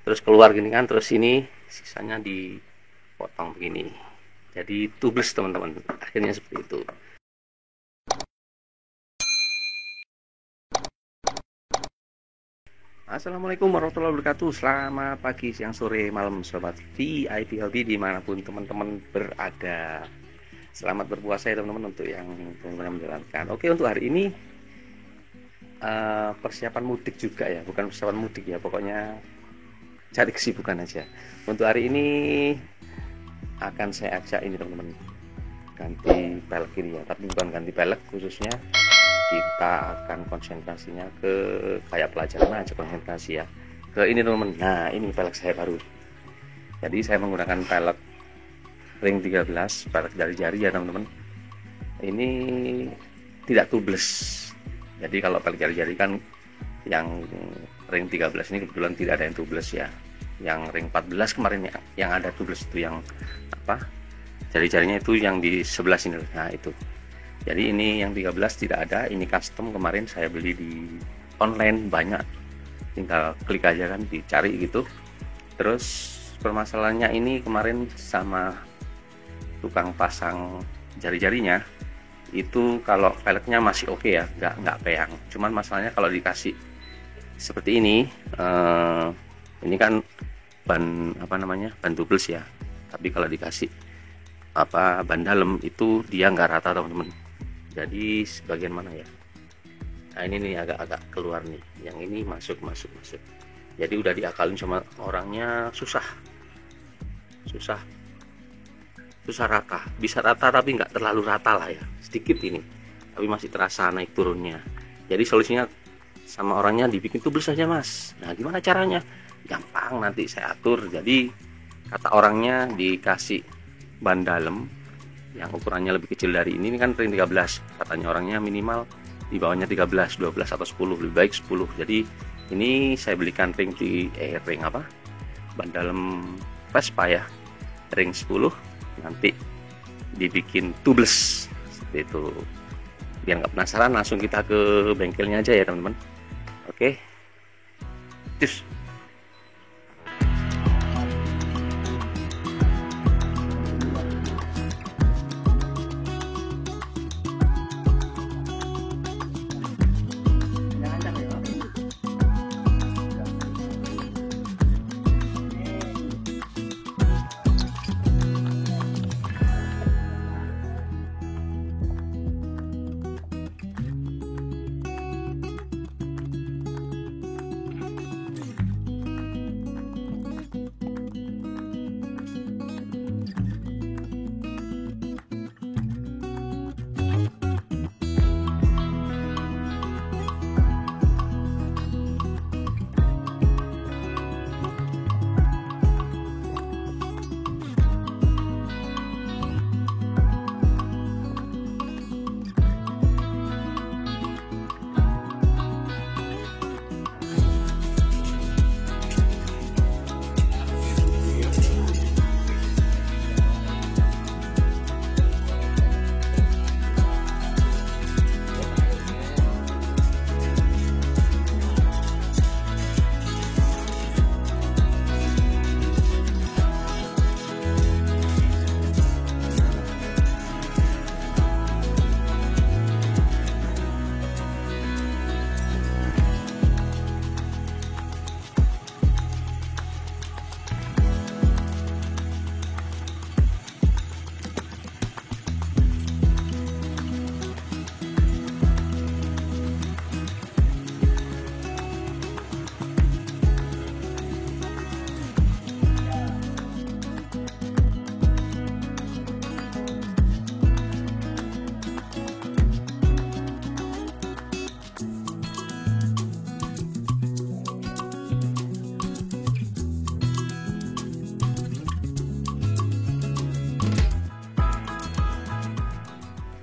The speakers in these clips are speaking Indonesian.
terus keluar gini kan, terus ini sisanya dipotong begini, jadi tubeless teman-teman, akhirnya seperti itu. Assalamualaikum warahmatullahi wabarakatuh. Selamat pagi, siang, sore, malam sobat VIP Hobi dimanapun teman-teman berada. Selamat berpuasa ya teman-teman untuk yang teman-teman menjalankan. Oke, untuk hari ini persiapan mudik juga ya, bukan persiapan mudik ya, pokoknya cari kesibukan aja. Untuk hari ini akan saya ajak ini teman-teman, ganti pelek ini ya, tapi bukan ganti pelek khususnya, kita akan konsentrasinya ke kayak pelajaran aja, konsentrasi ya ke ini teman-teman. Nah, ini pelek saya baru, jadi saya menggunakan pelek ring 13, pelek jari-jari ya teman-teman. Ini tidak tubeless, jadi kalau pelek jari-jari kan yang ring 13 ini kebetulan tidak ada yang tubeless ya. Yang ring 14 kemarin yang ada tubeless itu, yang apa, jari-jarinya itu yang di sebelah sini. Nah itu, jadi ini yang 13 tidak ada, ini custom, kemarin saya beli di online, banyak, tinggal klik aja kan, dicari gitu. Terus permasalahannya ini kemarin sama tukang pasang jari-jarinya itu, kalau peleknya masih oke ya, nggak peyang. Cuman masalahnya kalau dikasih seperti ini kan ban apa namanya, ban tubeless ya, tapi kalau dikasih apa ban dalam itu dia nggak rata teman-teman. Jadi sebagian mana ya, nah ini nih agak keluar nih, yang ini masuk, jadi udah diakalin sama orangnya, susah rata, bisa rata tapi nggak terlalu rata lah ya, sedikit ini, tapi masih terasa naik turunnya. Jadi solusinya sama orangnya dibikin tubeless saja mas. Nah gimana caranya? Gampang, nanti saya atur. Jadi kata orangnya dikasih ban dalam yang ukurannya lebih kecil dari ini kan ring 13, katanya orangnya minimal di bawahnya 13, 12 atau 10, lebih baik 10. Jadi ini saya belikan ring ban dalam Vespa ya, ring 10, nanti dibikin tubeless seperti itu. Biar nggak penasaran, langsung kita ke bengkelnya aja ya teman-teman. Oke, cus.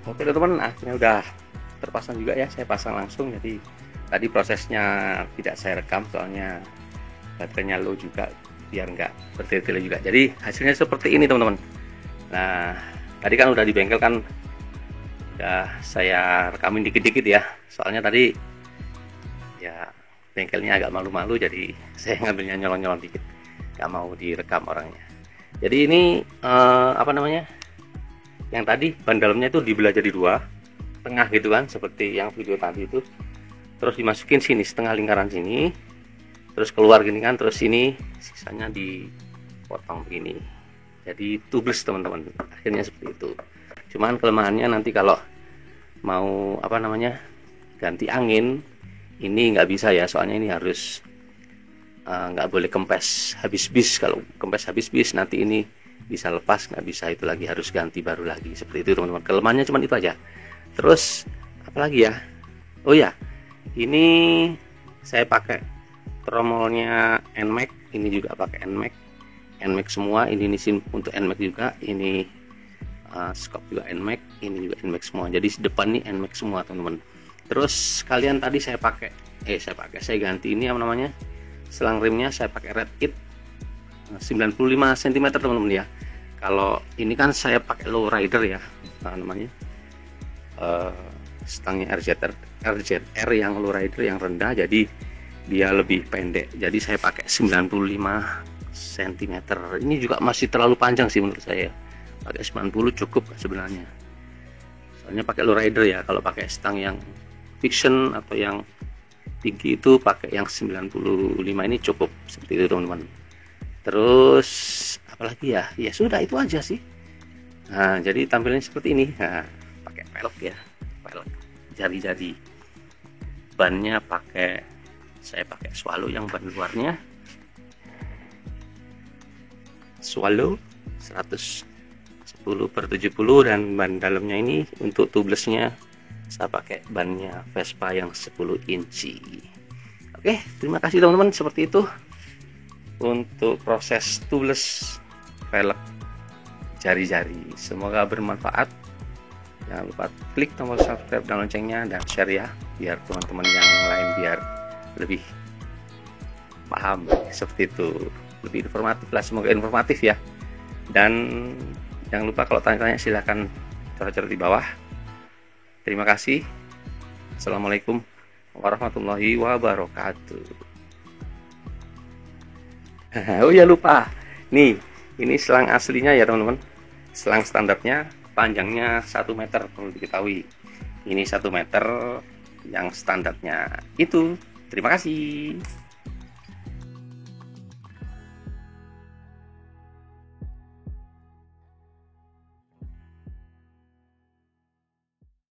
Oke teman-teman, akhirnya udah terpasang juga ya, saya pasang langsung. Jadi tadi prosesnya tidak saya rekam soalnya baterainya low juga, biar nggak bertele-tele juga. Jadi hasilnya seperti ini teman-teman. Nah tadi kan udah di bengkel kan, udah saya rekamin dikit-dikit ya, soalnya tadi ya bengkelnya agak malu-malu, jadi saya ngambilnya nyolong-nyolong dikit, nggak mau direkam orangnya. Jadi ini apa namanya, yang tadi ban dalamnya itu dibelah jadi dua, tengah gitu kan, seperti yang video tadi itu, terus dimasukin sini setengah lingkaran sini, terus keluar gini kan, terus sini sisanya dipotong begini, jadi tubeless teman-teman, akhirnya seperti itu. Cuman kelemahannya nanti kalau mau apa namanya ganti angin ini nggak bisa ya, soalnya ini harus nggak boleh kempes habis bis. Kalau kempes habis bis nanti ini bisa lepas, nggak bisa, itu lagi harus ganti baru lagi, seperti itu teman-teman. Kelemahannya cuma itu aja. Terus apalagi ya, oh ya, ini saya pakai tromolnya NMAX, ini juga pakai NMAX semua, ini untuk NMAX juga, ini scope juga NMAX, ini juga NMAX semua, jadi depan nih NMAX semua teman-teman. Terus kalian tadi saya ganti ini apa namanya, selang remnya saya pakai Red Kit 95 cm teman-teman ya. Kalau ini kan saya pakai low rider ya, namanya stangnya RZR yang low rider yang rendah, jadi dia lebih pendek, jadi saya pakai 95 cm. Ini juga masih terlalu panjang sih menurut saya, pakai 90 cukup sebenarnya, soalnya pakai low rider ya. Kalau pakai stang yang fiction atau yang tinggi itu pakai yang 95 ini cukup, seperti itu teman-teman. Terus apalagi ya, ya sudah itu aja sih. Nah jadi tampilannya seperti ini. Nah, pakai velg ya, velg jari-jari. Bannya saya pakai Swallow yang ban luarnya Swallow 110/70, dan ban dalamnya ini untuk tubelessnya saya pakai bannya Vespa yang 10 inci. Oke, terima kasih teman-teman, seperti itu untuk proses tubeless velg jari-jari. Semoga bermanfaat. Jangan lupa klik tombol subscribe dan loncengnya, dan share ya, biar teman-teman yang lain biar lebih paham, seperti itu, lebih informatif lah, semoga informatif ya. Dan jangan lupa kalau tanya-tanya silahkan coret-coret di bawah. Terima kasih. Assalamualaikum warahmatullahi wabarakatuh. Oh ya lupa, nih ini selang aslinya ya teman-teman. Selang standarnya panjangnya 1 meter, perlu diketahui. Ini 1 meter yang standarnya itu. Terima kasih.